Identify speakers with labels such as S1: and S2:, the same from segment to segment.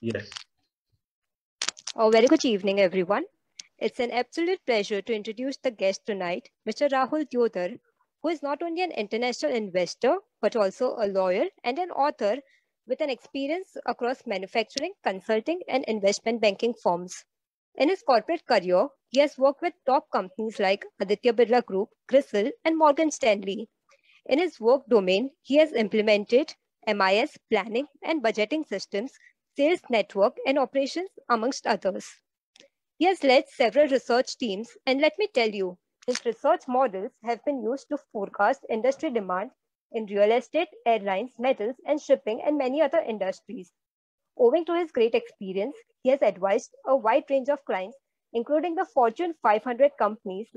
S1: Yes.
S2: A very good evening, everyone. It's an absolute pleasure to introduce the guest tonight, Mr. Rahul Deodhar, who is not only an international investor, but also a lawyer and an author with an experience across manufacturing, consulting, and investment banking firms. In his corporate career, he has worked with top companies like Aditya Birla Group, CRISIL, and Morgan Stanley. In his work domain, he has implemented MIS planning and budgeting systems, sales network, and operations, amongst others. He has led several research teams, and let me tell you, his research models have been used to forecast industry demand in real estate, airlines, metals, and shipping, and many other industries. Owing to his great experience, he has advised a wide range of clients, including the Fortune 500 companies,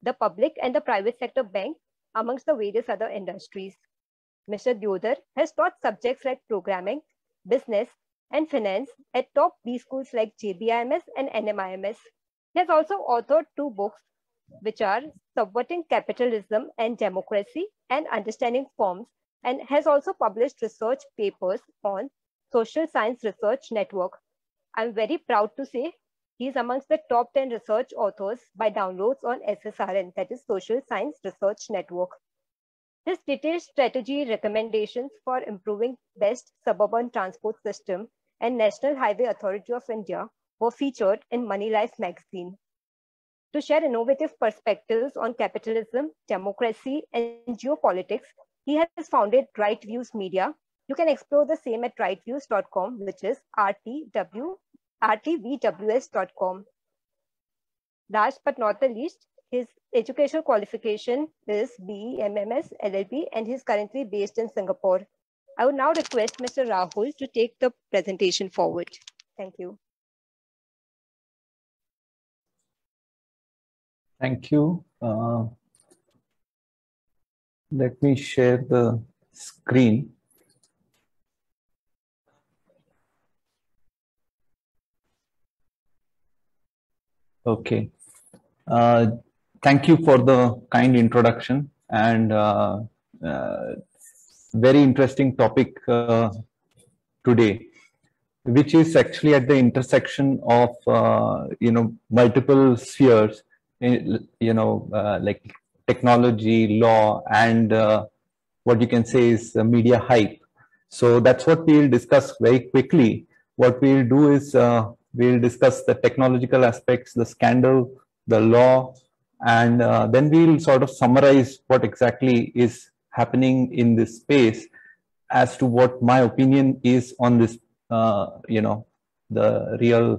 S2: the public and the private sector bank, amongst the various other industries. Mr. Deodhar has taught subjects like programming, business, and finance at top B schools like JBIMS and NMIMS. He has also authored two books, which are Subverting Capitalism and Democracy and Understanding Forms, and has also published research papers on Social Science Research Network. I'm very proud to say he is amongst the top 10 research authors by downloads on SSRN, that is Social Science Research Network. His detailed strategy recommendations for improving best suburban transport system and National Highway Authority of India were featured in Money Life magazine. To share innovative perspectives on capitalism, democracy, and geopolitics, he has founded Right Views Media. You can explore the same at rightViews.com, which is rtvws.com. Last but not the least, his educational qualification is BEMMS LLB, and he's currently based in Singapore. I would now request Mr. Rahul to take the presentation forward. Thank you.
S3: Thank you. Let me share the screen. Okay. Thank you for the kind introduction and very interesting topic today, which is actually at the intersection of multiple spheres, like technology, law, and what you can say is media hype. So that's what we'll discuss very quickly. What we'll do is we'll discuss the technological aspects, the scandal, the law, and then we'll sort of summarize what exactly is happening in this space as to what my opinion is on this, the real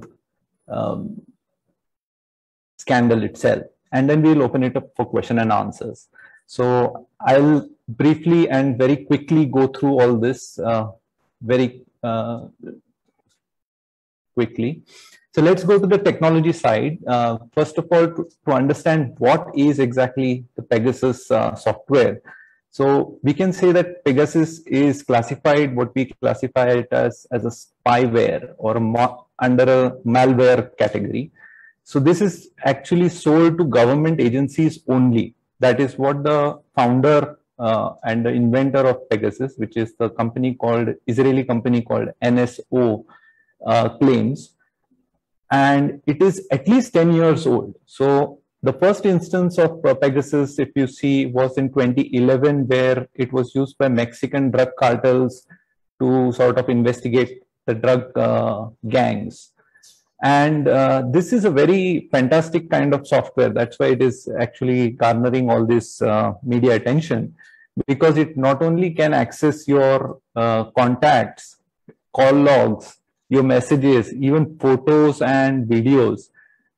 S3: scandal itself. And then we'll open it up for question and answers. So I'll briefly and very quickly go through all this very quickly. So let's go to the technology side. First of all, to understand what is exactly the Pegasus software. So we can say that Pegasus is classified, what we classify it as a spyware or under a malware category. So this is actually sold to government agencies only. That is what the founder and the inventor of Pegasus, which is the company called, Israeli company called NSO, claims. And it is at least 10 years old. So the first instance of Pegasus, if you see, was in 2011, where it was used by Mexican drug cartels to sort of investigate the drug gangs. And this is a very fantastic kind of software. That's why it is actually garnering all this media attention, because it not only can access your contacts, call logs, your messages, even photos and videos,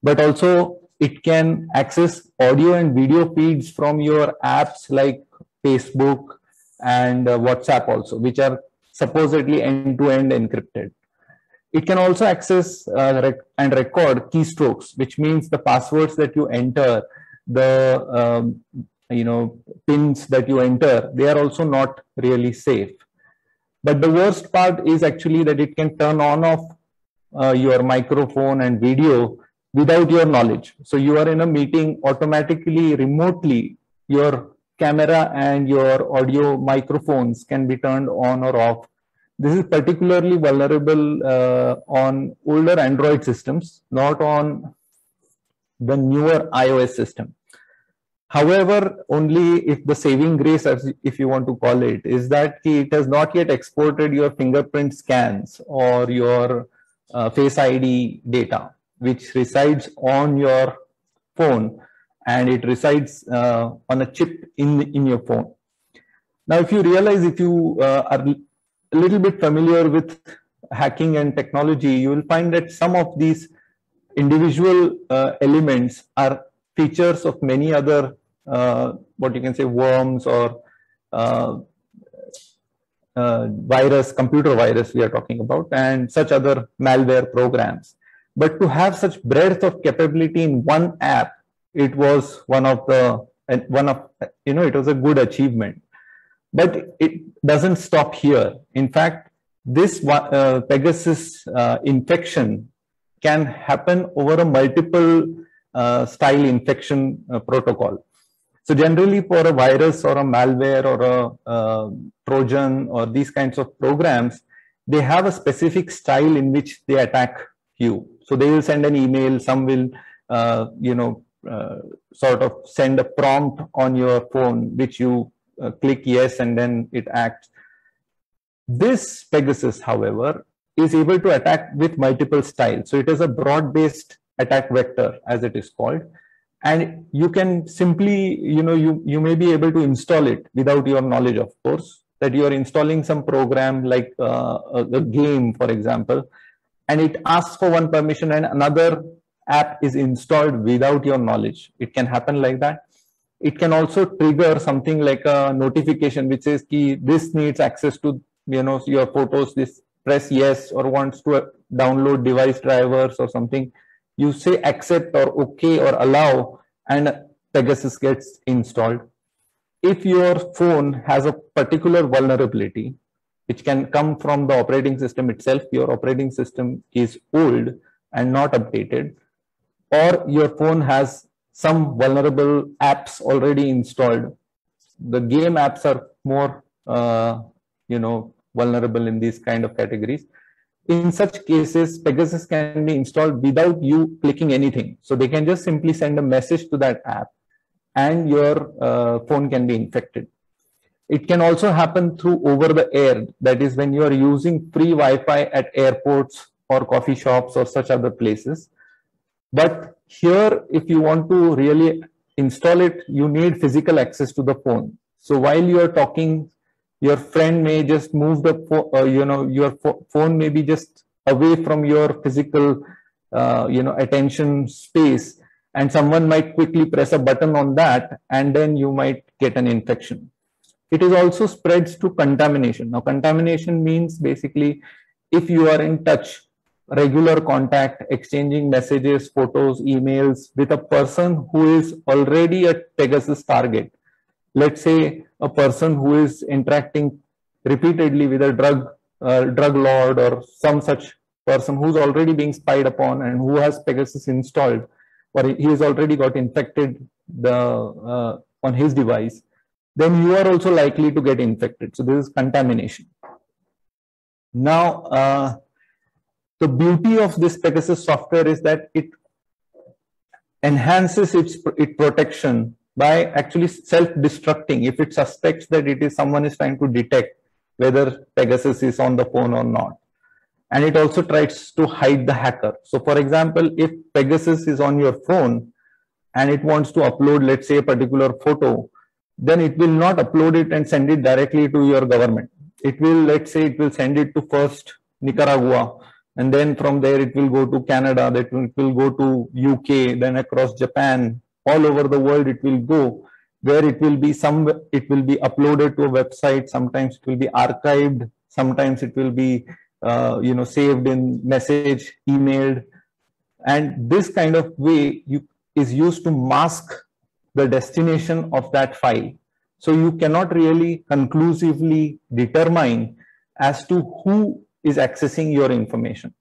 S3: but also it can access audio and video feeds from your apps like Facebook and WhatsApp also, which are supposedly end-to-end encrypted. It can also access and record keystrokes, which means the passwords that you enter, the pins that you enter, they are also not really safe. But the worst part is actually that it can turn on off your microphone and video without your knowledge. So you are in a meeting, automatically, remotely, your camera and your audio microphones can be turned on or off This is particularly vulnerable on older Android systems, not on the newer iOS system. However, only if the saving grace, as if you want to call it, is that it has not yet exported your fingerprint scans or your Face ID data, which resides on your phone, and it resides on a chip in your phone. Now, if you realize, if you are a little bit familiar with hacking and technology, you will find that some of these individual elements are features of many other, what you can say, worms or computer virus we are talking about, and such other malware programs. But to have such breadth of capability in one app, it was it was a good achievement. But it doesn't stop here. In fact, this Pegasus infection can happen over a multiple style infection protocol. So generally, for a virus or a malware or a Trojan or these kinds of programs, they have a specific style in which they attack you. So they will send an email, some will sort of send a prompt on your phone, which you click yes, and then it acts. This Pegasus, however, is able to attack with multiple styles. So it is a broad-based attack vector, as it is called. And you can simply, you may be able to install it without your knowledge, of course, that you are installing some program like a game, for example, and it asks for one permission and another app is installed without your knowledge. It can happen like that. It can also trigger something like a notification which says this needs access to your photos, this press yes, or wants to download device drivers or something. You say accept or okay or allow, and Pegasus gets installed. If your phone has a particular vulnerability, which can come from the operating system itself, your operating system is old and not updated, or your phone has some vulnerable apps already installed. The game apps are more, vulnerable in these kind of categories. In such cases, Pegasus can be installed without you clicking anything. So they can just simply send a message to that app and your phone can be infected. It can also happen through over the air. That is when you are using free Wi-Fi at airports or coffee shops or such other places. But here, if you want to really install it, you need physical access to the phone. So while you are talking, your friend may just move the your phone may be just away from your physical attention space, and someone might quickly press a button on that, and then you might get an infection. It is also spreads to contamination. Now, contamination means basically if you are in touch, regular contact, exchanging messages, photos, emails with a person who is already a Pegasus target. Let's say a person who is interacting repeatedly with a drug lord or some such person who's already being spied upon and who has Pegasus installed, or he has already got infected on his device, then you are also likely to get infected. So this is contamination. Now, the beauty of this Pegasus software is that it enhances its protection by actually self-destructing if it suspects that someone is trying to detect whether Pegasus is on the phone or not. And it also tries to hide the hacker. So for example, if Pegasus is on your phone and it wants to upload, let's say, a particular photo, then it will not upload it and send it directly to your government. It will, let's say, it will send it to first Nicaragua, and then from there it will go to Canada, that it will go to UK, then across Japan, all over the world it will go, where it will be uploaded to a website. Sometimes it will be archived, sometimes it will be saved in message, emailed, and this kind of way is used to mask the destination of that file. So you cannot really conclusively determine as to who is accessing your information.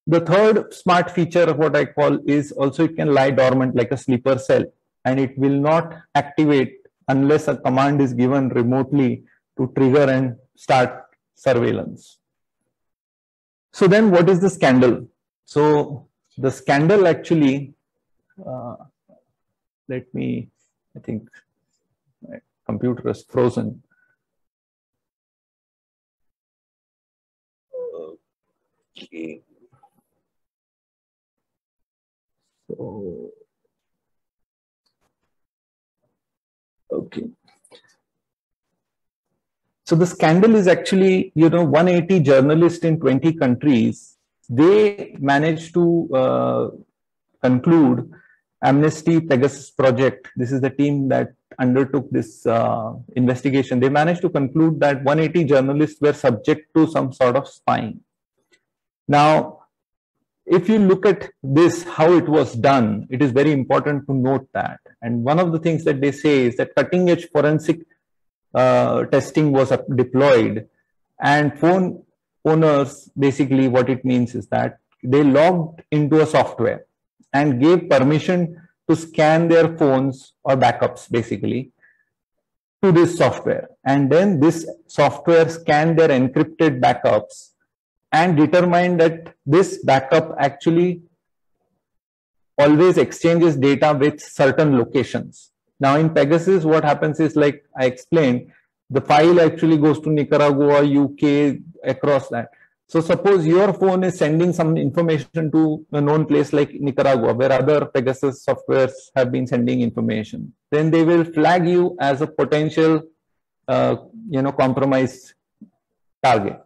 S3: The third smart feature of what I call is also it can lie dormant like a sleeper cell, and it will not activate unless a command is given remotely to trigger and start surveillance. So then what is the scandal? So the scandal actually, I think my computer is frozen. Okay. So, okay. So the scandal is actually, 180 journalists in 20 countries, they managed to conclude Amnesty Pegasus project. This is the team that undertook this investigation. They managed to conclude that 180 journalists were subject to some sort of spying. Now, if you look at this, how it was done, it is very important to note that. And one of the things that they say is that cutting edge forensic testing was deployed, and phone owners, basically what it means is that they logged into a software and gave permission to scan their phones or backups basically to this software, and then this software scanned their encrypted backups and determined that this backup actually always exchanges data with certain locations. Now in Pegasus, what happens is, like I explained, the file actually goes to Nicaragua, UK, across that. So suppose your phone is sending some information to a known place like Nicaragua, where other Pegasus softwares have been sending information. Then they will flag you as a potential, compromised target.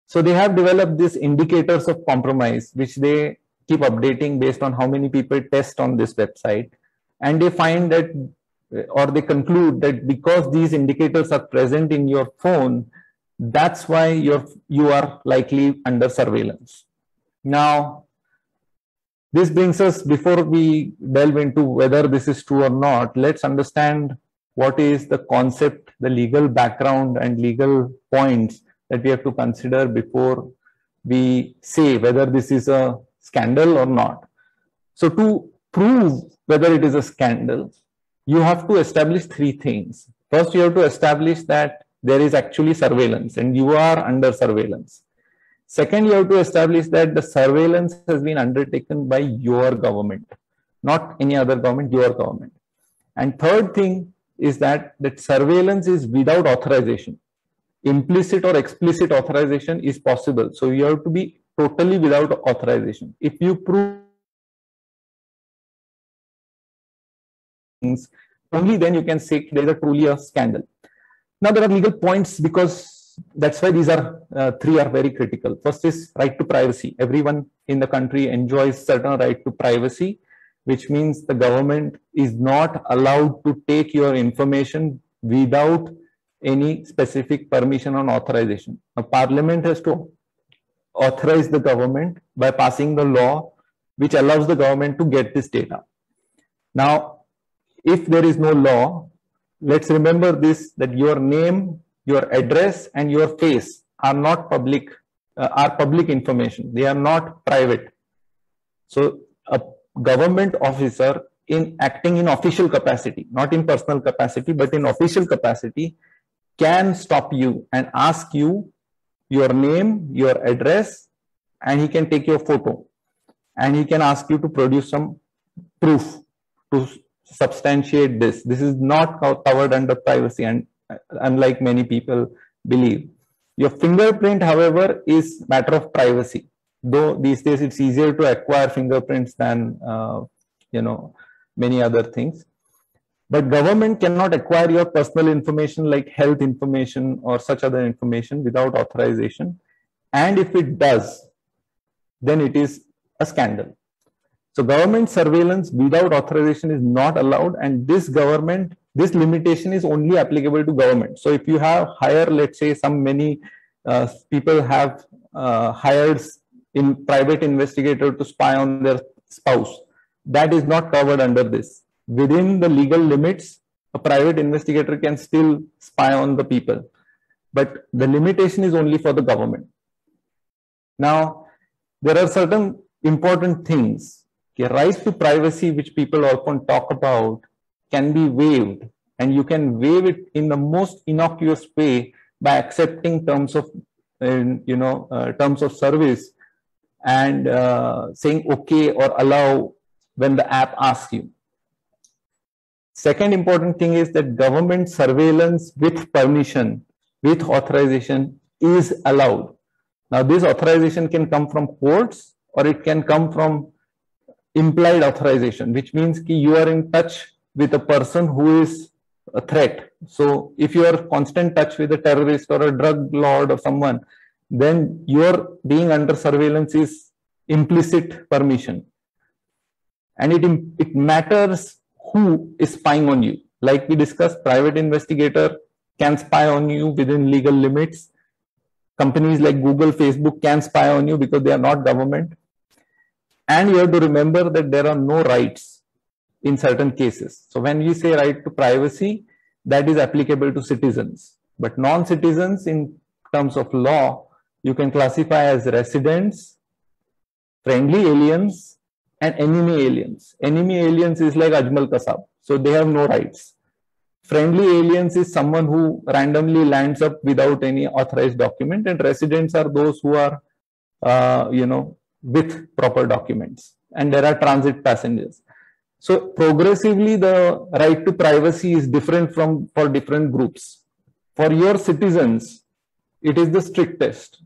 S3: So they have developed these indicators of compromise, which they keep updating based on how many people test on this website. And they find that, or they conclude that because these indicators are present in your phone, that's why you are likely under surveillance. Now, this brings us, before we delve into whether this is true or not, let's understand what is the concept, the legal background and legal points that we have to consider before we say whether this is a scandal or not. So to prove whether it is a scandal, you have to establish three things. First, you have to establish that there is actually surveillance and you are under surveillance. Second, you have to establish that the surveillance has been undertaken by your government, not any other government, your government. And third thing is that surveillance is without authorization. Implicit or explicit authorization is possible. So you have to be totally without authorization. If you prove things, only then you can say there is truly a scandal. Now there are legal points, because that's why these are three are very critical. First is right to privacy. Everyone in the country enjoys certain right to privacy, which means the government is not allowed to take your information without any specific permission or authorization. A parliament has to authorize the government by passing the law which allows the government to get this data. Now, if there is no law, let's remember this, that your name, your address and your face are not public, are public information. They are not private. So a government officer acting in official capacity, not in personal capacity, but in official capacity, can stop you and ask you your name, your address, and he can take your photo, and he can ask you to produce some proof to substantiate this. This is not covered under privacy, and unlike many people believe. Your fingerprint, however, is matter of privacy, though these days it's easier to acquire fingerprints than many other things. But government cannot acquire your personal information like health information or such other information without authorization. And if it does, then it is a scandal. So government surveillance without authorization is not allowed, and this limitation is only applicable to government. So if you have hired, let's say many people have hired in private investigator to spy on their spouse, that is not covered under this. Within the legal limits, a private investigator can still spy on the people, but the limitation is only for the government. Now, there are certain important things. The right to privacy, which people often talk about, can be waived, and you can waive it in the most innocuous way by accepting terms of terms of service and saying okay or allow when the app asks you. Second important thing is that government surveillance with permission, with authorization is allowed. Now this authorization can come from courts or it can come from implied authorization, which means that you are in touch with a person who is a threat. So if you are constant touch with a terrorist or a drug lord or someone, then your being under surveillance is implicit permission. And it matters who is spying on you. Like we discussed, private investigator can spy on you within legal limits. Companies like Google, Facebook can spy on you because they are not government. And you have to remember that there are no rights in certain cases. So when we say right to privacy, that is applicable to citizens. But non-citizens in terms of law, you can classify as residents, friendly aliens, and enemy aliens. Enemy aliens is like Ajmal Kasab. So they have no rights. Friendly aliens is someone who randomly lands up without any authorized document, and residents are those who are, with proper documents. And there are transit passengers. So progressively, the right to privacy is different for different groups. For your citizens, it is the strictest.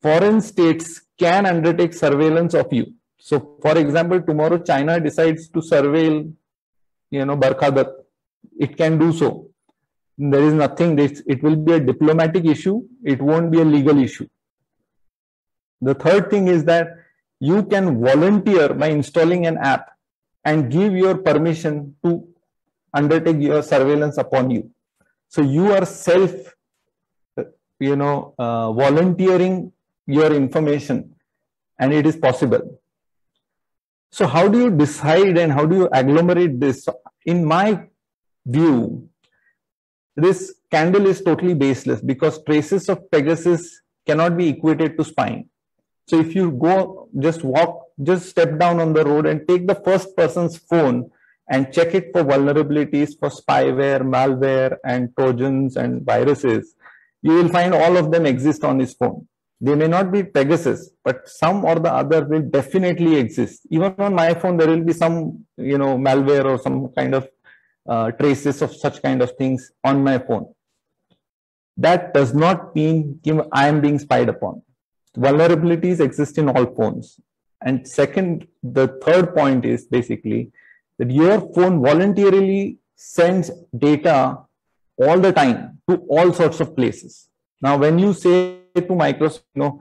S3: Foreign states can undertake surveillance of you. So, for example, tomorrow China decides to surveil, Barkhadat. It can do so. There is nothing. It will be a diplomatic issue. It won't be a legal issue. The third thing is that you can volunteer by installing an app and give your permission to undertake your surveillance upon you. So you are volunteering your information, and it is possible. So how do you decide and how do you agglomerate this? In my view, this scandal is totally baseless because traces of Pegasus cannot be equated to spying. So if you go, just step down on the road and take the first person's phone and check it for vulnerabilities for spyware, malware, and trojans and viruses, you will find all of them exist on his phone. They may not be Pegasus, but some or the other will definitely exist. Even on my phone, there will be some, malware or some kind of traces of such kind of things on my phone. That does not mean I am being spied upon. Vulnerabilities exist in all phones. And second, the third point is basically that your phone voluntarily sends data all the time to all sorts of places. Now, when you say to Microsoft,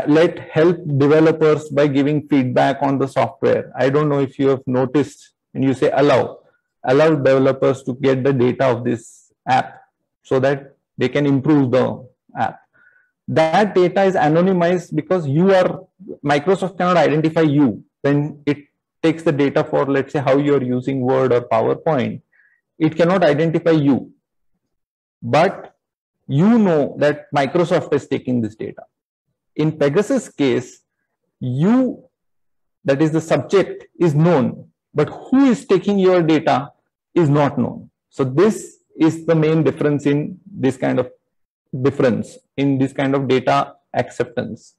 S3: let help developers by giving feedback on the software. I don't know if you have noticed, and you say allow developers to get the data of this app so that they can improve the app. That data is anonymized because Microsoft cannot identify you when it takes the data for, let's say, how you're using Word or PowerPoint. It cannot identify you. But you know that Microsoft is taking this data. In Pegasus case, that is the subject, is known, but who is taking your data is not known. So this is the main difference in this kind of data acceptance.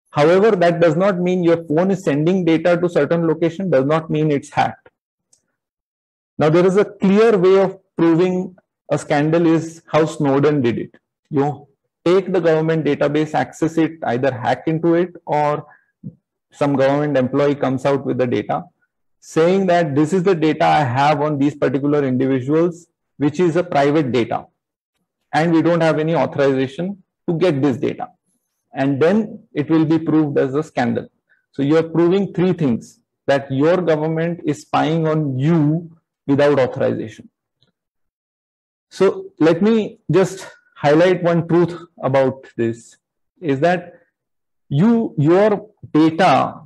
S3: However, that does not mean your phone is sending data to certain location, does not mean it's hacked. Now, there is a clear way of proving a scandal is how Snowden did it. You take the government database, access it, either hack into it, or some government employee comes out with the data saying that this is the data I have on these particular individuals, which is a private data, and we don't have any authorization to get this data. And then it will be proved as a scandal. So you are proving three things: that your government is spying on you without authorization. So let me just highlight one truth about this, is that your data,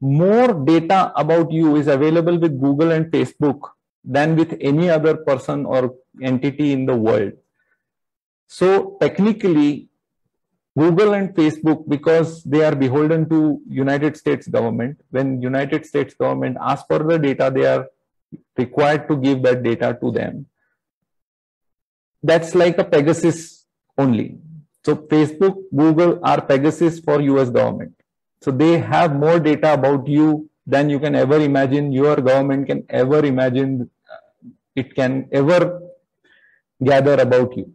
S3: more data about you is available with Google and Facebook than with any other person or entity in the world. So technically, Google and Facebook, because they are beholden to United States government, when United States government asks for the data, they are required to give that data to them. that's like a Pegasus only. So Facebook, Google are Pegasus for US government. So they have more data about you than you can ever imagine, your government can ever imagine it can ever gather about you.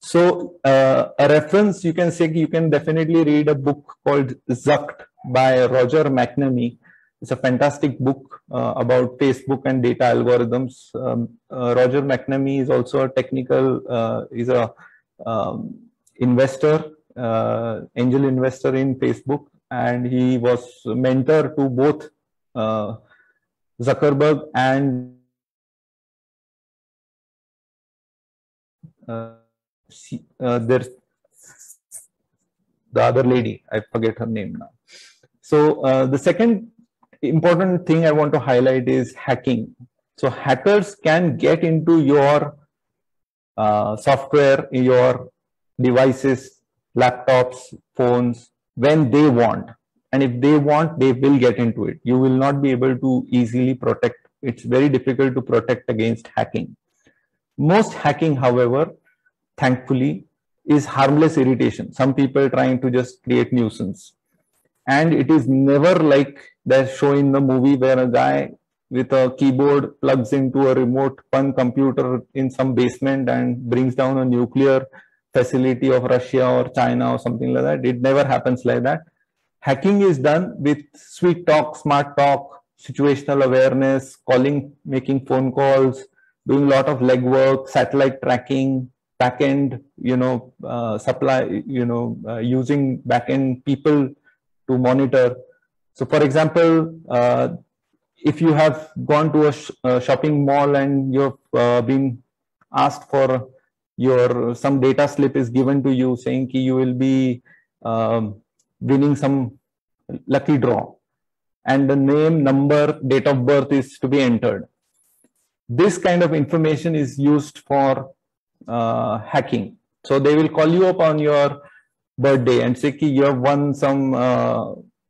S3: So a reference, you can say, you can definitely read a book called Zucked by Roger McNamee. It's a fantastic book about Facebook and data algorithms. Roger McNamee is also a technical, is a investor, angel investor in Facebook, and he was mentor to both Zuckerberg and there's the other lady, I forget her name now. So the second important thing I want to highlight is hacking. So hackers can get into your software, your devices, laptops, phones, when they want. And if they want, they will get into it. You will not be able to easily protect. It's very difficult to protect against hacking. Most hacking, however, thankfully, is harmless irritation. Some people trying to just create nuisance. And it is never like the show in the movie where a guy with a keyboard plugs into a remote fun computer in some basement and brings down a nuclear facility of Russia or China or something like that. It never happens like that. Hacking is done with sweet talk, smart talk, situational awareness, calling, making phone calls, doing a lot of legwork, satellite tracking, backend, supply, using backend people to monitor. So, for example, if you have gone to a shopping mall and you've been asked for some data slip is given to you saying that you will be winning some lucky draw, and the name, number, date of birth is to be entered. This kind of information is used for hacking. So they will call you up on your birthday and say you have won some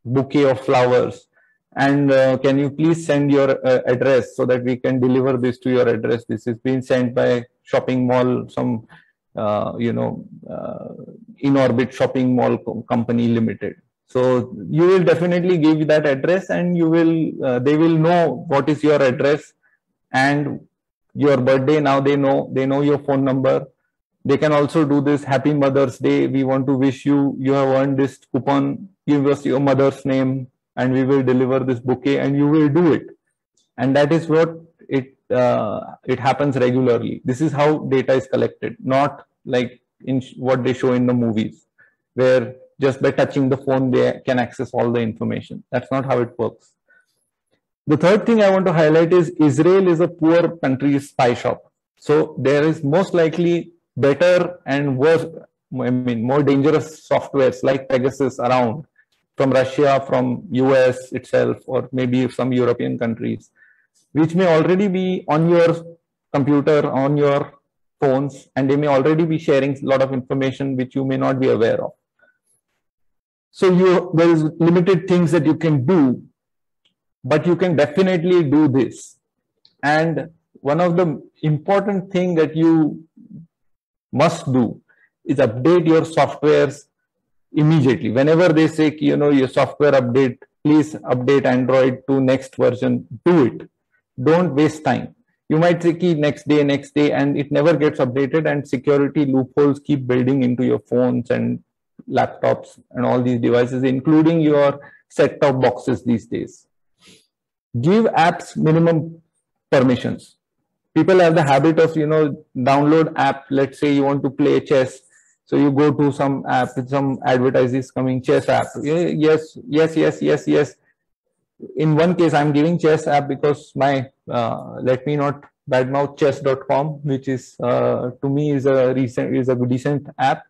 S3: bouquet of flowers, and can you please send your address so that we can deliver this to your address. This is being sent by shopping mall, some in orbit shopping mall company limited. So you will definitely give that address, and you will they will know what is your address and your birthday. Now they know your phone number. They can also do this, Happy Mother's Day, we want to wish you, you have earned this coupon, give us your mother's name and we will deliver this bouquet, and you will do it. And that is what it happens regularly. This is how data is collected, not like in what they show in the movies, where just by touching the phone they can access all the information. That's not how it works. The third thing I want to highlight is Israel is a poor country's spy shop. So there is most likely better and worse, more dangerous softwares like Pegasus around from Russia, from US itself, or maybe some European countries, which may already be on your computer, on your phones, and they may already be sharing a lot of information which you may not be aware of. So there is limited things that you can do, but you can definitely do this. And one of the important things that you must do is update your softwares immediately. Whenever they say, your software update, please update Android to next version, do it. Don't waste time. You might say next day, and it never gets updated, and security loopholes keep building into your phones and laptops and all these devices, including your set-top boxes these days. Give apps minimum permissions. People have the habit of, download app. Let's say you want to play chess. So you go to some app with some advertises coming, chess app. Yes. In one case, I'm giving chess app because my, let me not badmouth chess.com, which is, to me is a decent app.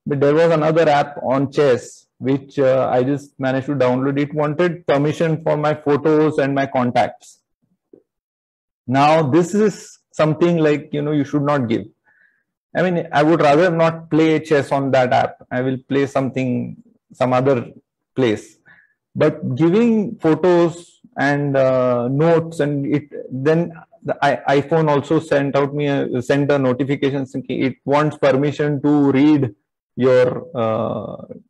S3: But there was another app on chess, which I just managed to download. It wanted permission for my photos and my contacts. Now, this is something like, you should not give. I mean, I would rather not play chess on that app. I will play some other place. But giving photos and notes, and then the iPhone also sent a notification saying it wants permission to read your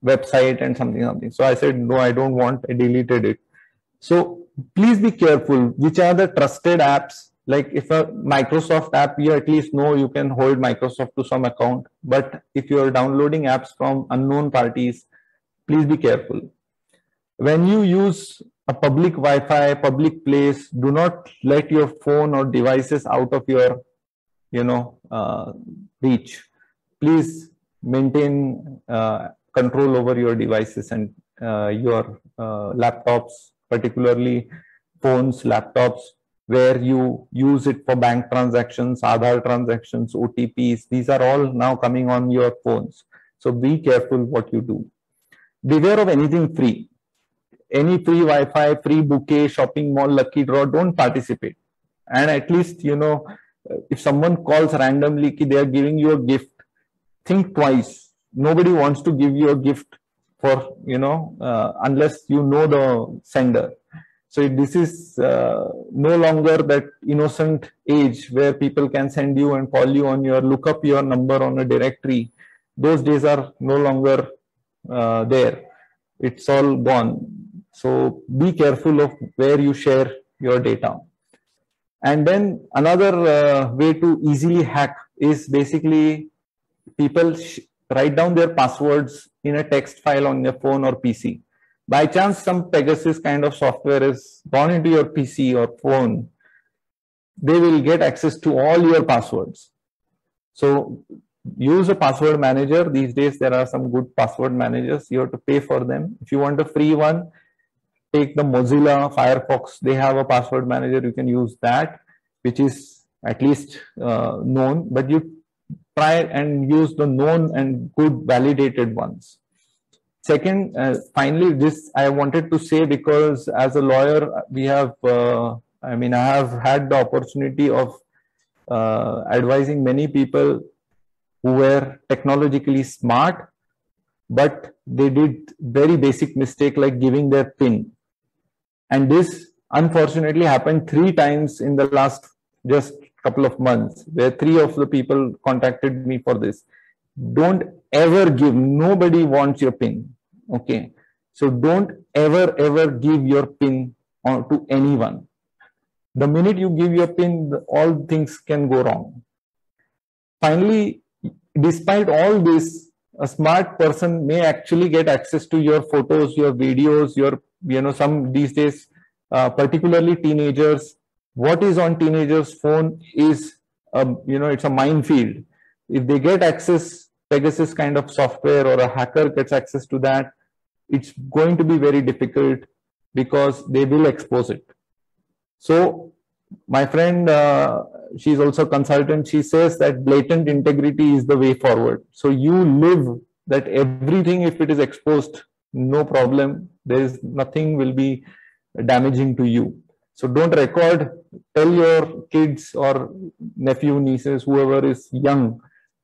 S3: website and something. So I said, no, I don't want. I deleted it. So please be careful. Which are the trusted apps? Like if a Microsoft app, you at least know you can hold Microsoft to some account. But if you are downloading apps from unknown parties, please be careful. When you use a public Wi-Fi, public place, do not let your phone or devices out of your, reach. Please maintain control over your devices and your laptops, particularly phones, laptops, where you use it for bank transactions, Aadhaar transactions, OTPs. These are all now coming on your phones. So be careful what you do. Beware of anything free. Any free Wi-Fi, free bouquet, shopping mall, lucky draw, don't participate. And at least, if someone calls randomly, they are giving you a gift, think twice. Nobody wants to give you a gift for, unless you know the sender. So this is no longer that innocent age where people can send you and call you on look up your number on a directory. Those days are no longer there. It's all gone. So be careful of where you share your data. And then another way to easily hack is basically people write down their passwords in a text file on their phone or PC. By chance, some Pegasus kind of software has gone into your PC or phone, they will get access to all your passwords. So use a password manager. These days, there are some good password managers. You have to pay for them. If you want a free one, take the Mozilla Firefox. They have a password manager. You can use that, which is at least known, but you try and use the known and good validated ones. Second, finally, this I wanted to say because as a lawyer, we have, I have had the opportunity of advising many people who were technologically smart, but they did very basic mistake like giving their PIN. And this unfortunately happened 3 times in the last just couple of months, where 3 of the people contacted me for this. Don't ever give, nobody wants your PIN. Okay. So don't ever give your PIN to anyone. The minute you give your PIN, all things can go wrong. Finally, despite all this, a smart person may actually get access to your photos, your videos, your, some these days, particularly teenagers. What is on teenagers' phone is, it's a minefield. If they get access, Pegasus kind of software or a hacker gets access to that, it's going to be very difficult because they will expose it. So my friend, she's also a consultant. She says that blatant integrity is the way forward. So you live that everything, if it is exposed, no problem. There is nothing will be damaging to you. So don't record. Tell your kids or nephew, nieces, whoever is young,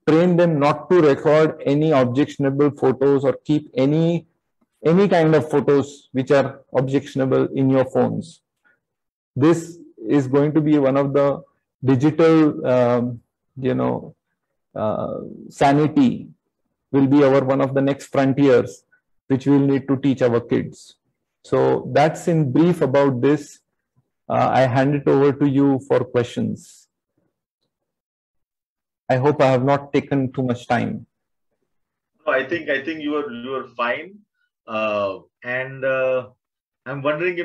S3: train them not to record any objectionable photos or keep any kind of photos which are objectionable in your phones. This is going to be one of the digital, sanity will be one of the next frontiers, which we'll need to teach our kids. So that's in brief about this. I hand it over to you for questions. I hope I have not taken too much time.
S1: No, I think you are fine. And I'm wondering,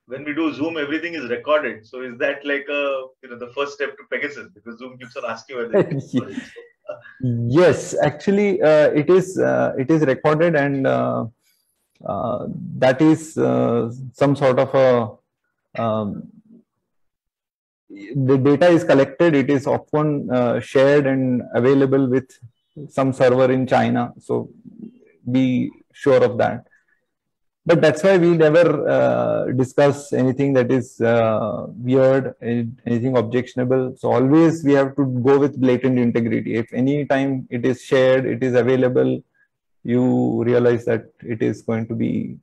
S1: when we do Zoom, everything is recorded. So is that like the first step to Pegasus? Because Zoom keeps on asking whether
S3: Yes, actually, it is recorded, and that is some sort of a the data is collected. It is often shared and available with some server in China. So be sure of that. But that's why we never discuss anything that is weird, anything objectionable. So always we have to go with blatant integrity. If any time it is shared, it is available, you realize that it is going to be,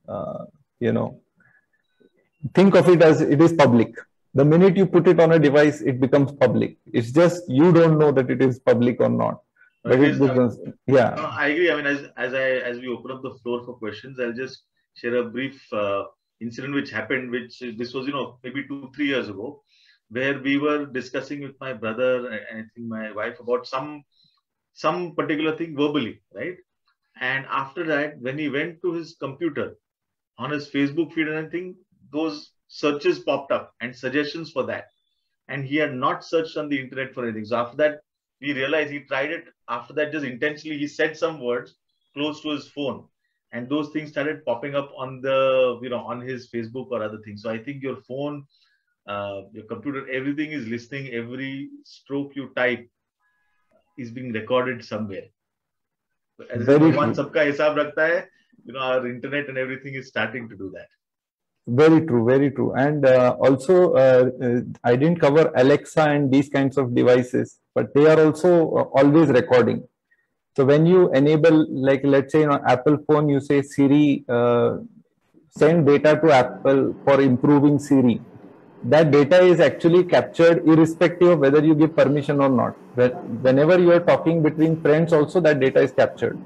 S3: think of it as it is public. The minute you put it on a device, it becomes public. It's just you don't know that it is public or not. But it becomes, yeah.
S1: I agree. I mean, as we open up the floor for questions, I'll just share a brief incident which happened. This was maybe 2-3 years ago, where we were discussing with my brother and I think my wife about some particular thing verbally, right? And after that, when he went to his computer, on his Facebook feed and anything, those searches popped up and suggestions for that. And he had not searched on the internet for anything. So after that, we realized he tried it. After that, just intentionally, he said some words close to his phone. And those things started popping up on on his Facebook or other things. So I think your phone, your computer, everything is listening. Every stroke you type is being recorded somewhere. As Bhagwan sabka hisab rakhta hai, our internet and everything is starting to do that.
S3: Very true, very true. And also, I didn't cover Alexa and these kinds of devices, but they are also always recording. So when you enable, like let's say on Apple phone, you say Siri, send data to Apple for improving Siri. That data is actually captured irrespective of whether you give permission or not. Whenever you are talking between friends also, that data is captured.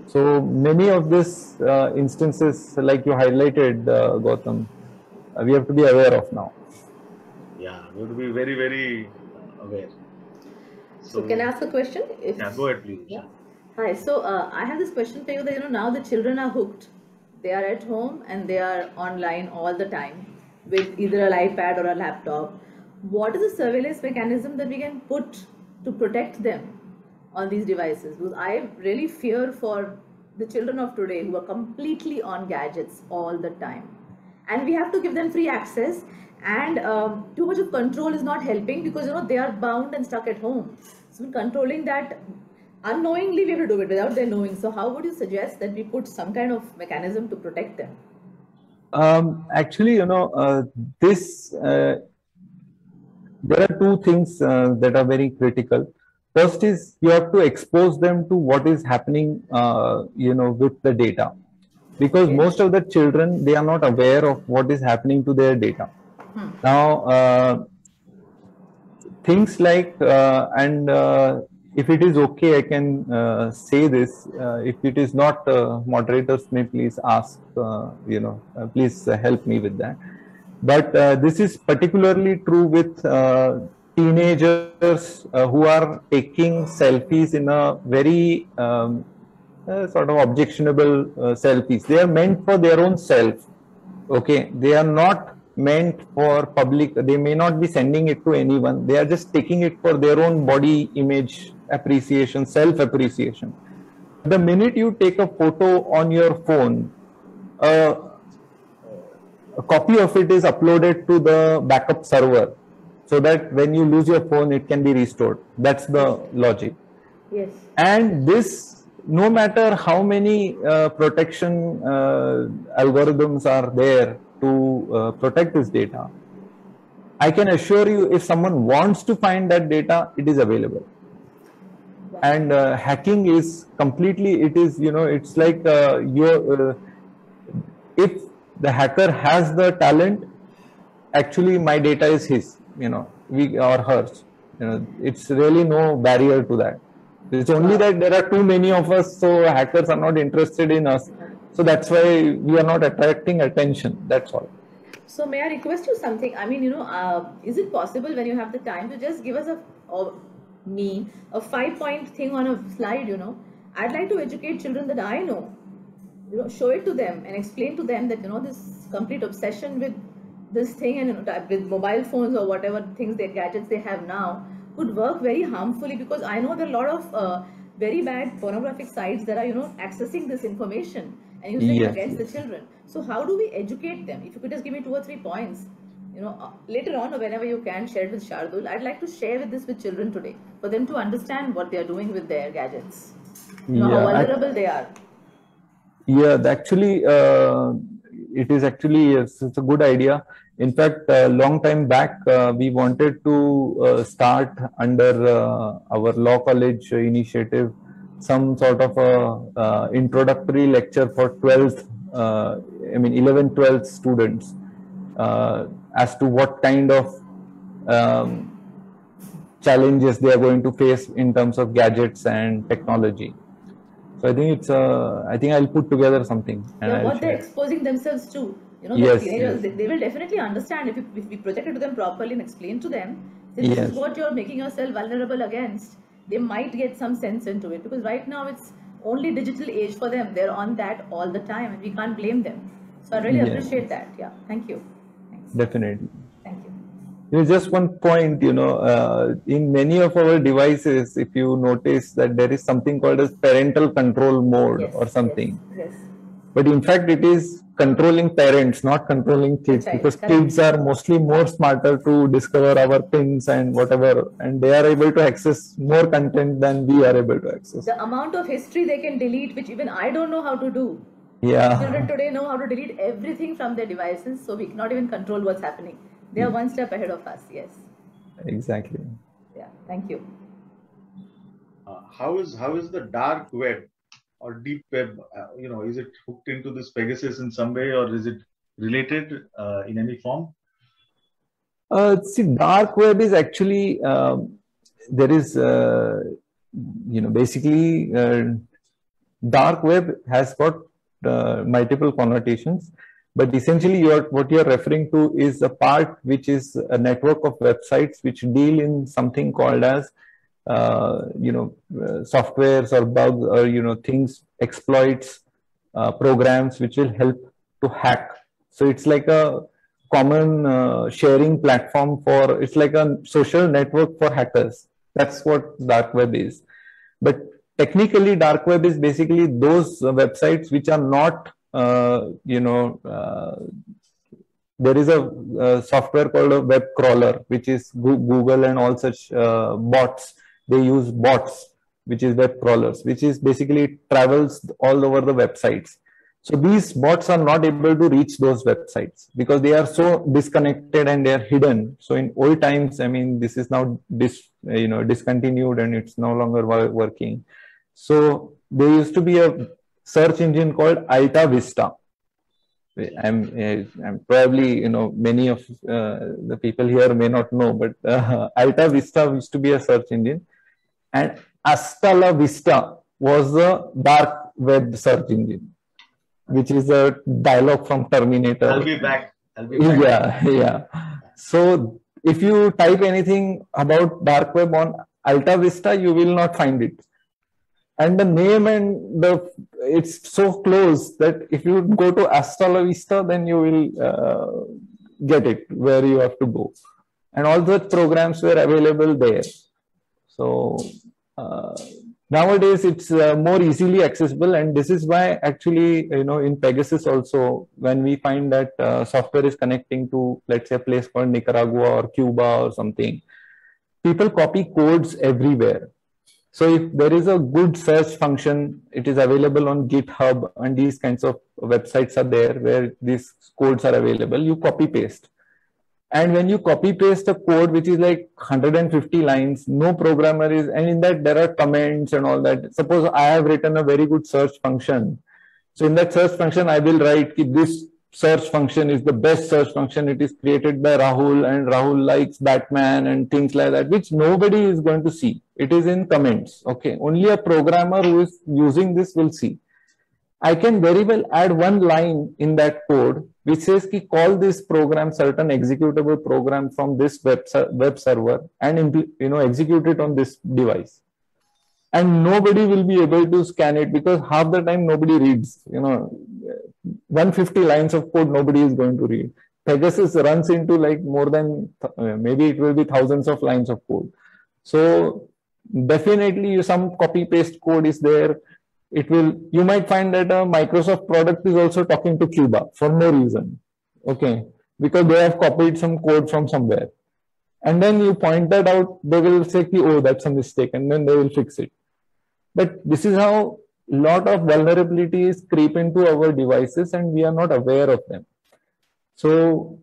S3: So many of these instances, like you highlighted, Gautam, we have to be aware of now.
S1: Yeah, we have to be very, very aware.
S4: So can I ask a question?
S1: Yeah, go ahead, please.
S4: Yeah. Hi. So I have this question for you that now the children are hooked. They are at home and they are online all the time with either an iPad or a laptop. What is the surveillance mechanism that we can put to protect them on these devices? Because I really fear for the children of today who are completely on gadgets all the time, and we have to give them free access, and too much of control is not helping because they are bound and stuck at home. So in controlling that, unknowingly we have to do it without their knowing. So how would you suggest that we put some kind of mechanism to protect them?
S3: Actually, this there are two things that are very critical. First is you have to expose them to what is happening, with the data, because most of the children, they are not aware of what is happening to their data. Now, things like, if it is okay, I can say this. If it is not, moderators may please ask, please help me with that. But this is particularly true with teenagers who are taking selfies in a very sort of objectionable selfies. They are meant for their own self. Okay, they are not meant for public. They may not be sending it to anyone. They are just taking it for their own body image appreciation, self-appreciation. The minute you take a photo on your phone, a copy of it is uploaded to the backup server, so that when you lose your phone, it can be restored. That's the logic.
S4: Yes.
S3: And this, no matter how many protection algorithms are there to protect this data, I can assure you, if someone wants to find that data, it is available. And hacking is completely, it is, it's like if the hacker has the talent, actually my data is his, or hers. It's really no barrier to that. It's only that there are too many of us, so hackers are not interested in us. So that's why we are not attracting attention. That's all.
S4: So may I request you something? I mean, is it possible when you have the time to just give us a 5-point thing on a slide? I'd like to educate children that I know. Show it to them and explain to them that this complete obsession with this thing and with mobile phones or whatever things, their gadgets they have now, could work very harmfully, because I know there are a lot of very bad pornographic sites that are accessing this information and using it against the children. So how do we educate them? If you could just give me 2 or 3 points, later on or whenever you can share it with Shardul. I'd like to share with children today for them to understand what they are doing with their gadgets, how vulnerable they are.
S3: Yeah, actually, it is actually, it's a good idea. In fact, a long time back, we wanted to start under our law college initiative some sort of a introductory lecture for 11th, 12th students. as to what kind of challenges they are going to face in terms of gadgets and technology. So I think it's I think I'll put together something and
S4: Yeah,
S3: I'll
S4: what they're
S3: share.
S4: exposing themselves to. You know, the
S3: Yes,
S4: teenagers,
S3: yes,
S4: they will definitely understand if we project it to them properly and explain to them that this is
S3: yes,
S4: what you're making yourself vulnerable against. They might get some sense into it because right now it's only digital age for them. They're on that all the time and we can't blame them. So I really
S3: yeah,
S4: appreciate that. Yeah, thank you. Thanks.
S3: definitely.
S4: Thank you.
S3: There's just one point, in many of our devices, if you notice that there is something called as parental control mode
S4: Yes,
S3: or
S4: yes,
S3: something.
S4: yes.
S3: But in fact, it is controlling parents, not controlling
S4: The
S3: kids,
S4: child,
S3: because
S4: correct.
S3: kids are mostly more smarter to discover our pins and whatever, and they are able to access more content than we are able to access.
S4: The amount of history they can delete, which even I don't know how to do.
S3: Yeah,
S4: Children today know how to delete everything from their devices, so we cannot even control what's happening. They are one step ahead of us. Yes.
S3: exactly.
S4: Yeah. Thank you.
S1: How is the dark web or deep web? Is it hooked into this Pegasus in some way, or is it related in any form?
S3: See, dark web is actually there is basically dark web has got multiple connotations, but essentially what you are referring to is a part which is a network of websites which deal in something called as softwares or bugs or things, exploits, programs which will help to hack. So it's like a common sharing platform for, it's like a social network for hackers. That's what dark web is. But technically, dark web is basically those websites which are not, there is a software called a web crawler, which is Google and all such bots. They use bots, which is web crawlers, which is basically travels all over the websites. So these bots are not able to reach those websites because they are so disconnected and they are hidden. So in old times, I mean, this is now discontinued and it's no longer working. So there used to be a search engine called Alta Vista. I'm probably, many of the people here may not know, but Alta Vista used to be a search engine, and Hasta la Vista was the dark web search engine, which is a dialogue from Terminator.
S1: I'll be back. Yeah,
S3: yeah. So if you type anything about dark web on Alta Vista, you will not find it. And the name and it's so close that if you go to Hasta la Vista, then you will get it where you have to go. And all the programs were available there. So nowadays it's more easily accessible, and this is why actually in Pegasus also, when we find that software is connecting to, let's say, a place called Nicaragua or Cuba or something, people copy codes everywhere. So if there is a good search function, it is available on GitHub, and these kinds of websites are there where these codes are available. You copy paste. And when you copy paste a code which is like 150 lines, no programmer is, and in that there are comments and all that. Suppose I have written a very good search function. So in that search function, I will write this search function is the best search function. It is created by Rahul, and Rahul likes Batman and things like that, which nobody is going to see. It is in comments. Okay. Only a programmer who is using this will see. I can very well add one line in that code which says ki call this program, certain executable program from this web server, and execute it on this device. And nobody will be able to scan it because half the time nobody reads. 150 lines of code nobody is going to read. Pegasus runs into like more than maybe it will be thousands of lines of code. So definitely some copy paste code is there. You might find that a Microsoft product is also talking to Cuba for no reason. Okay. Because they have copied some code from somewhere. And then you point that out, they will say, oh, that's a mistake, and then they will fix it. But this is how a lot of vulnerabilities creep into our devices and we are not aware of them. So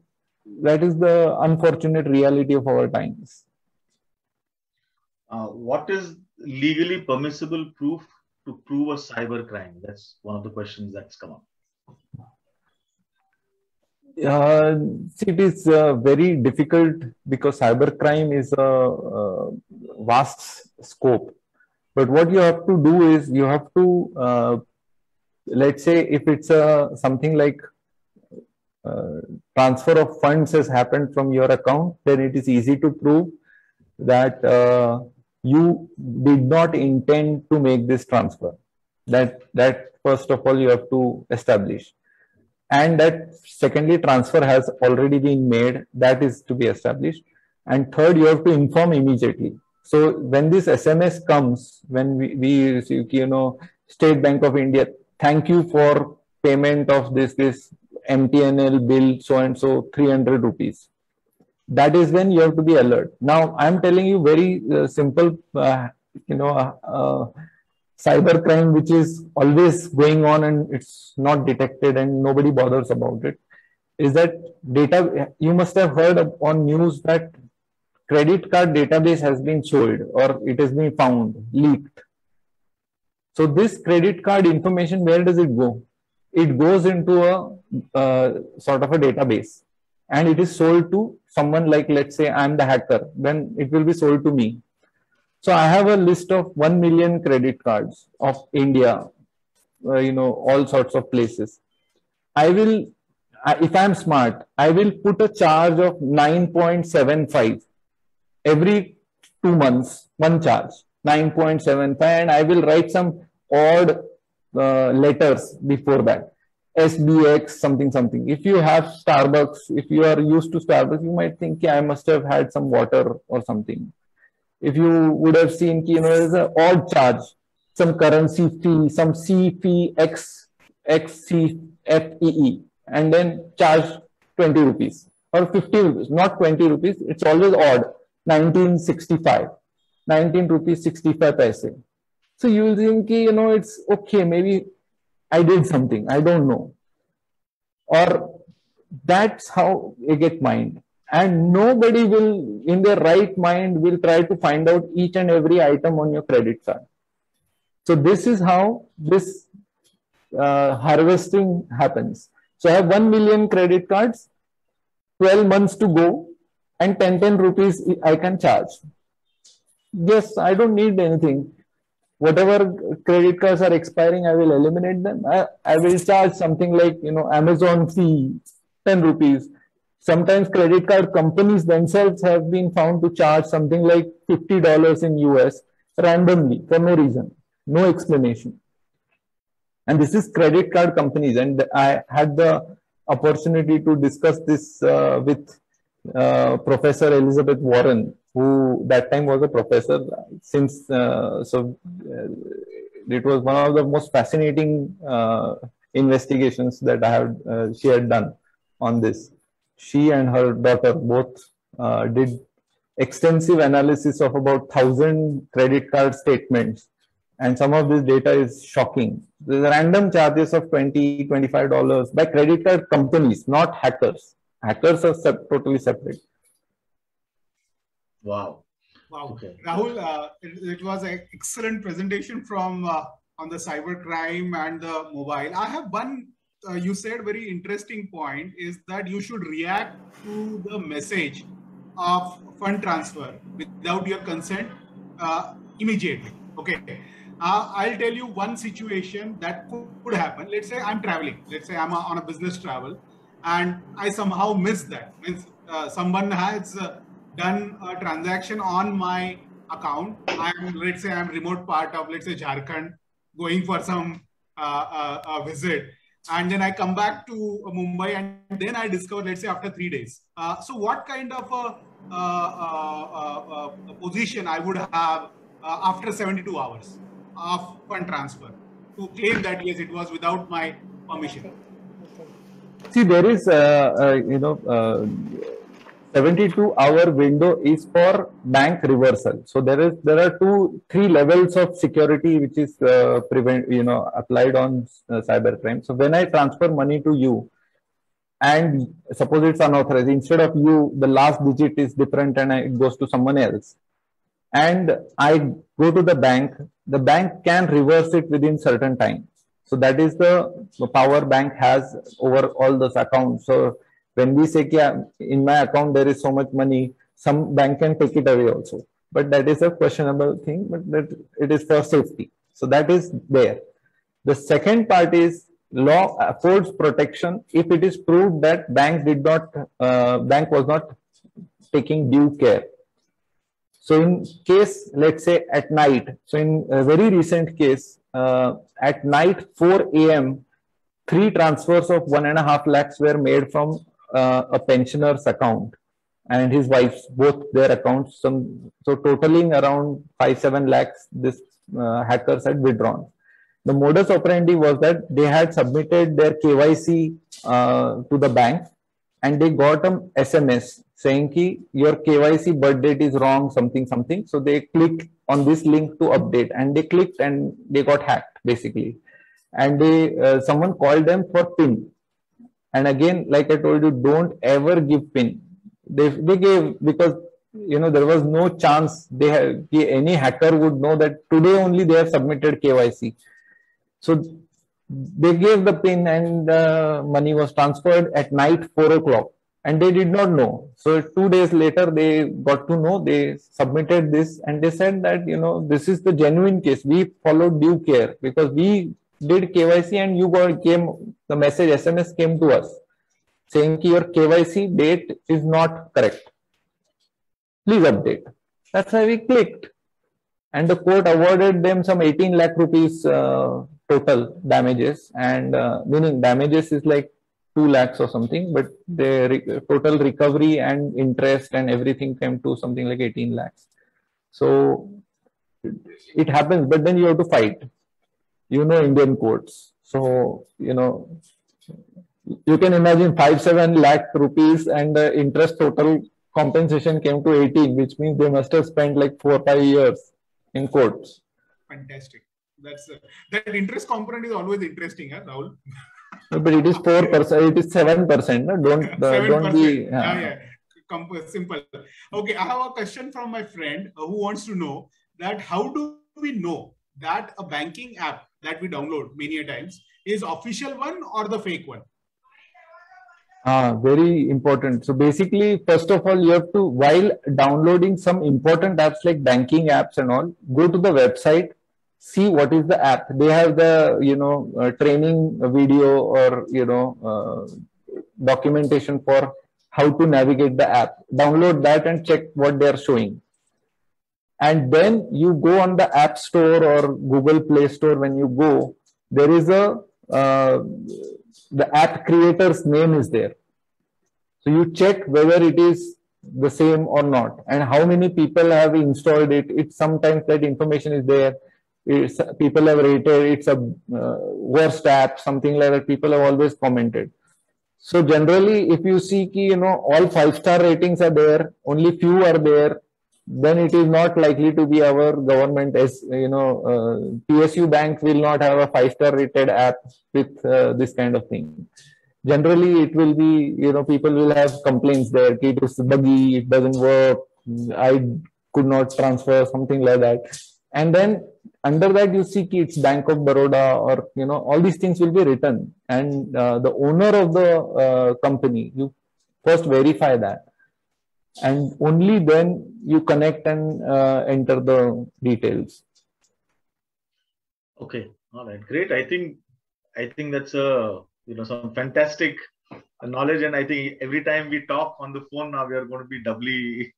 S3: that is the unfortunate reality of our times.
S1: What is legally permissible proof to prove a cyber crime? That's one of the questions that's come up.
S3: See, it is very difficult because cybercrime is a vast scope. But what you have to do is you have to, let's say, if it's something like transfer of funds has happened from your account, then it is easy to prove that you did not intend to make this transfer. That first of all you have to establish, and that secondly transfer has already been made, that is to be established, and third you have to inform immediately. So when this SMS comes, when we receive, State Bank of India, thank you for payment of this MTNL bill so and so 300 rupees, that is when you have to be alert. Now I'm telling you very simple cybercrime which is always going on and it's not detected and nobody bothers about it, is that data. You must have heard on news that credit card database has been sold or it has been found leaked. So this credit card information, where does it go? It goes into a sort of a database and it is sold to someone, like let's say I'm the hacker, then it will be sold to me. So I have a list of 1 million credit cards of India, all sorts of places. I will, if I'm smart, I will put a charge of 9.75 every 2 months, one charge, 9.75, and I will write some odd letters before that. SBX, something, something. If you have Starbucks, if you are used to Starbucks, you might think, yeah, I must have had some water or something. If you would have seen, there's an odd charge, some currency fee, some C fee, XCFEE, and then charge 20 rupees or 50 rupees, not 20 rupees. It's always odd, 1965, 19 rupees 65 paise. So you will think, it's okay, maybe I did something, I don't know. Or that's how you get mined. And nobody will, in their right mind, will try to find out each and every item on your credit card. So this is how this harvesting happens. So I have 1 million credit cards, 12 months to go, and 10 rupees I can charge. Yes, I don't need anything. Whatever credit cards are expiring, I will eliminate them. I will charge something like, Amazon fee, 10 rupees. Sometimes credit card companies themselves have been found to charge something like $50 in US randomly for no reason, no explanation. And this is credit card companies. And I had the opportunity to discuss this with Professor Elizabeth Warren, who that time was a professor. Since it was one of the most fascinating investigations that she had done on this. She and her daughter both did extensive analysis of about 1,000 credit card statements, and some of this data is shocking. There's random charges of $20, $25 by credit card companies, not hackers. Hackers are totally separate.
S1: Wow.
S5: Wow.
S1: Okay.
S5: Rahul, it was an excellent presentation from on the cybercrime and the mobile. I have one, you said very interesting point, is that you should react to the message of fund transfer without your consent immediately. Okay. I'll tell you one situation that could happen. Let's say I'm traveling. Let's say I'm on a business travel and I somehow missed that. Means someone has done a transaction on my account. Let's say I'm remote part of, let's say, Jharkhand, going for some visit. And then I come back to Mumbai and then I discover, let's say, after 3 days. So what kind of a position I would have after 72 hours of fund transfer to claim that, yes, it was without my permission?
S3: See, there is, 72-hour window is for bank reversal. So there are 3 levels of security which is applied on cybercrime. So when I transfer money to you, and suppose it's unauthorized, instead of you, the last digit is different and it goes to someone else, and I go to the bank can reverse it within certain time. So that is the power bank has over all those accounts. So When we say, in my account there is so much money, some bank can take it away also. But that is a questionable thing, but that it is for safety. So that is there. The second part is law affords protection if it is proved that bank was not taking due care. So in case, let's say at night, so in a very recent case, at night 4 a.m., 3 transfers of 1.5 lakhs were made from a pensioner's account and his wife's, both their accounts. So totaling around 5-7 lakhs, this hackers had withdrawn. The modus operandi was that they had submitted their KYC to the bank and they got an SMS saying ki your KYC birth date is wrong, something. So they clicked on this link to update and they clicked and they got hacked basically. And someone called them for PIN. And again, like I told you, don't ever give PIN. They gave, because there was no chance any hacker would know that today only they have submitted KYC. So they gave the PIN and money was transferred at night 4 o'clock and they did not know. So 2 days later, they got to know, they submitted this and they said that, this is the genuine case. We followed due care because we did KYC and the message SMS came to us saying your KYC date is not correct. Please update. That's why we clicked. And the court awarded them some 18 lakh rupees total damages, and meaning damages is like 2 lakhs or something, but the total recovery and interest and everything came to something like 18 lakhs. So it happens, but then you have to fight. Indian courts. So, you can imagine 5-7 lakh rupees and the interest total compensation came to 18, which means they must have spent like 4 or 5 years in courts.
S5: Fantastic. That interest component is always interesting, Rahul.
S3: But it is 4%, it is 7%. No? Don't be.
S5: Simple. Okay, I have a question from my friend who wants to know that how do we know that a banking app that we download many a times is official one or the fake one?
S3: Very important. So basically, first of all, you have to, while downloading some important apps like banking apps and all, go to the website, see what is the app. They have the, training video or, documentation for how to navigate the app. Download that and check what they are showing. And then you go on the App Store or Google Play Store. When you go, there is the app creator's name is there. So you check whether it is the same or not and how many people have installed it. It's sometimes that information is there. People have rated it's a worst app, something like that. People have always commented. So generally, if you see all 5-star ratings are there, only few are there, then it is not likely to be our government. As PSU bank will not have a 5-star rated app with this kind of thing. Generally, it will be, people will have complaints there. It is buggy, it doesn't work, I could not transfer, something like that. And then under that, you see it's Bank of Baroda or, all these things will be written. And the owner of the company, you first verify that. And only then you connect and enter the details.
S1: Okay, all right, great. I think that's some fantastic knowledge, and I think every time we talk on the phone now, we are going to be doubly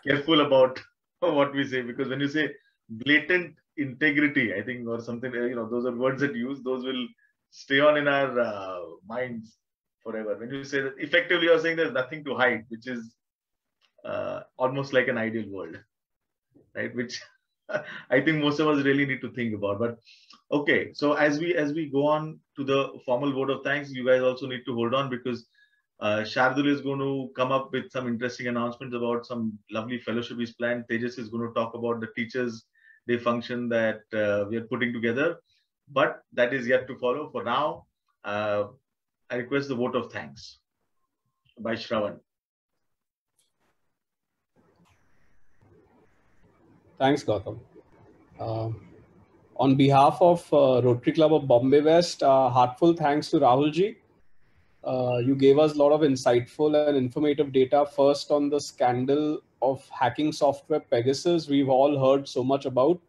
S1: careful about what we say, because when you say blatant integrity, I think, or something, those are words that you use, those will stay on in our minds forever. When you say that, effectively, you're saying there's nothing to hide, which is almost like an ideal world, right? Which I think most of us really need to think about. But okay, so as we go on to the formal vote of thanks, you guys also need to hold on, because Shardul is going to come up with some interesting announcements about some lovely fellowship he's planned. Tejas is going to talk about the Teachers' Day function that we are putting together, but that is yet to follow. For now, I request the vote of thanks by Shravan.
S6: Thanks, Gautam. On behalf of Rotary Club of Bombay West, heartful thanks to Rahul ji You gave us a lot of insightful and informative data. First, on the scandal of hacking software Pegasus, we've all heard so much about.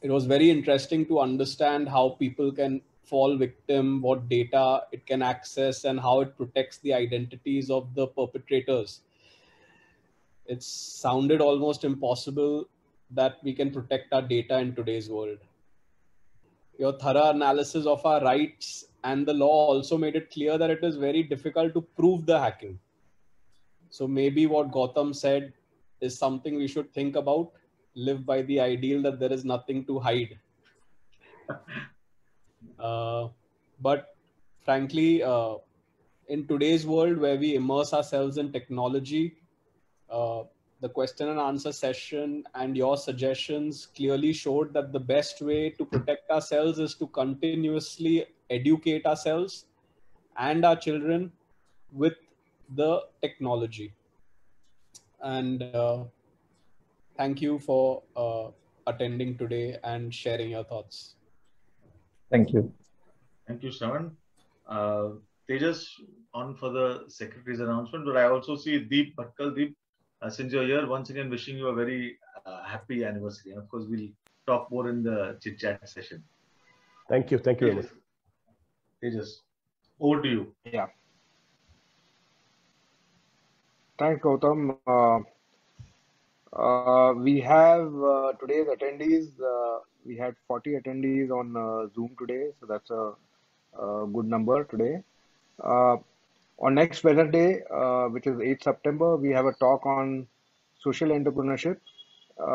S6: It was very interesting to understand how people can fall victim, what data it can access, and how it protects the identities of the perpetrators. It sounded almost impossible that we can protect our data in today's world. Your thorough analysis of our rights and the law also made it clear that it is very difficult to prove the hacking. So maybe what Gautam said is something we should think about, live by the ideal that there is nothing to hide. But frankly, in today's world where we immerse ourselves in technology, the question and answer session and your suggestions clearly showed that the best way to protect ourselves is to continuously educate ourselves and our children with the technology. And thank you for attending today and sharing your thoughts.
S3: Thank you.
S1: Thank you, Shravan. Tejas, on for the secretary's announcement, but I also see Deep Bhatkal. Deep, since you're here, once again wishing you a very happy anniversary. And of course, we'll talk more in the chit chat session.
S7: Thank you very much.
S1: Tejas, over to you.
S8: Yeah. Thanks, Gautam. We have today's attendees. We had 40 attendees on Zoom today, so that's a good number today. On next Wednesday, which is 8th September, we have a talk on social entrepreneurship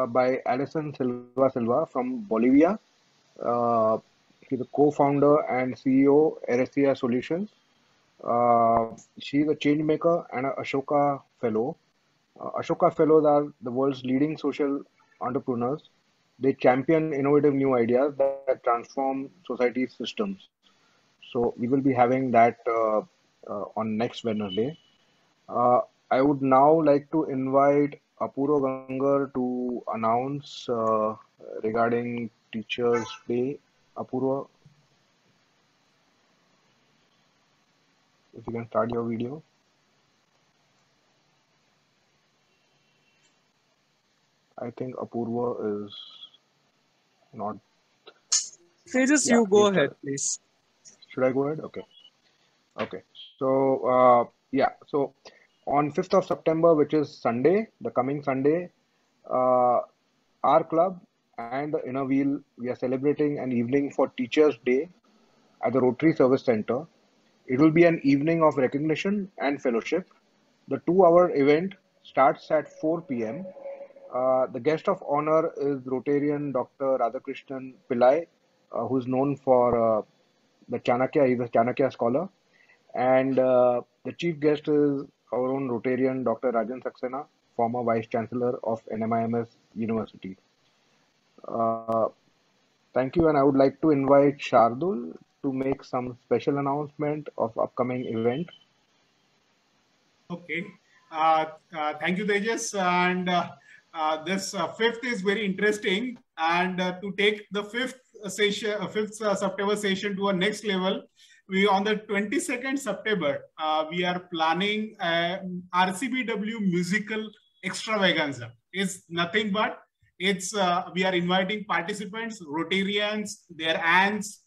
S8: by Alison Silva from Bolivia. She's a co-founder and CEO, Eresia Solutions. She's a change maker and an Ashoka Fellow. Ashoka Fellows are the world's leading social entrepreneurs. They champion innovative new ideas that transform society's systems. So we will be having that on next Wednesday. I would now like to invite Apurva Gangar to announce regarding Teachers' Day. Apurva, if you can start your video. I think Apurva is not.
S9: Tejas, you go ahead, please.
S8: Should I go ahead? Okay. Okay. So, so on 5th of September, which is Sunday, the coming Sunday, our club and the Inner Wheel, we are celebrating an evening for Teachers' Day at the Rotary Service Center. It will be an evening of recognition and fellowship. The 2-hour event starts at 4 p.m. The guest of honor is Rotarian Dr. Radhakrishnan Pillai, who is known for the Chanakya. He's a Chanakya scholar. And the chief guest is our own Rotarian Dr. Rajan Saxena, former Vice Chancellor of NMIMS University. Thank you, and I would like to invite Shardul to make some special announcement of upcoming event.
S5: Okay. Thank you, Tejas. And this 5th is very interesting. And to take the 5th session, 5th September session to a next level, we on the 22nd September, we are planning RCBW musical extravaganza. It's nothing but we are inviting participants, Rotarians, their aunts,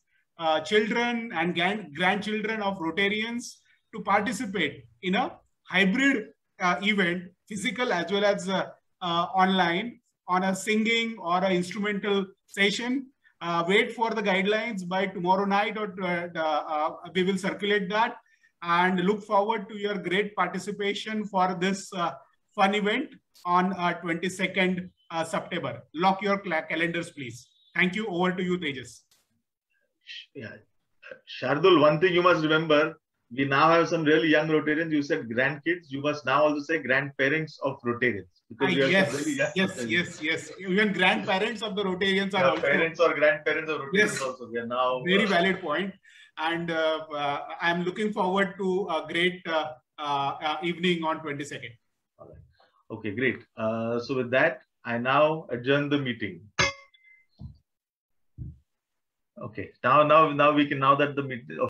S5: children and grandchildren of Rotarians to participate in a hybrid event, physical as well as online, on a singing or an instrumental session. Wait for the guidelines by tomorrow night, or we will circulate that, and look forward to your great participation for this fun event on 22nd September. Lock your calendars, please. Thank you. Over to you, Tejas.
S1: Yeah. Shardul, one thing you must remember, we now have some really young Rotarians. You said grandkids. You must now also say grandparents of Rotarians. Because
S5: Yes. Even grandparents of the Rotarians are also.
S1: Parents or grandparents of Rotarians also. We are now.
S5: Very valid point. And I'm looking forward to a great evening on 22nd.
S1: All right. Okay, great. So with that, I now adjourn the meeting. Okay. Now that the meeting.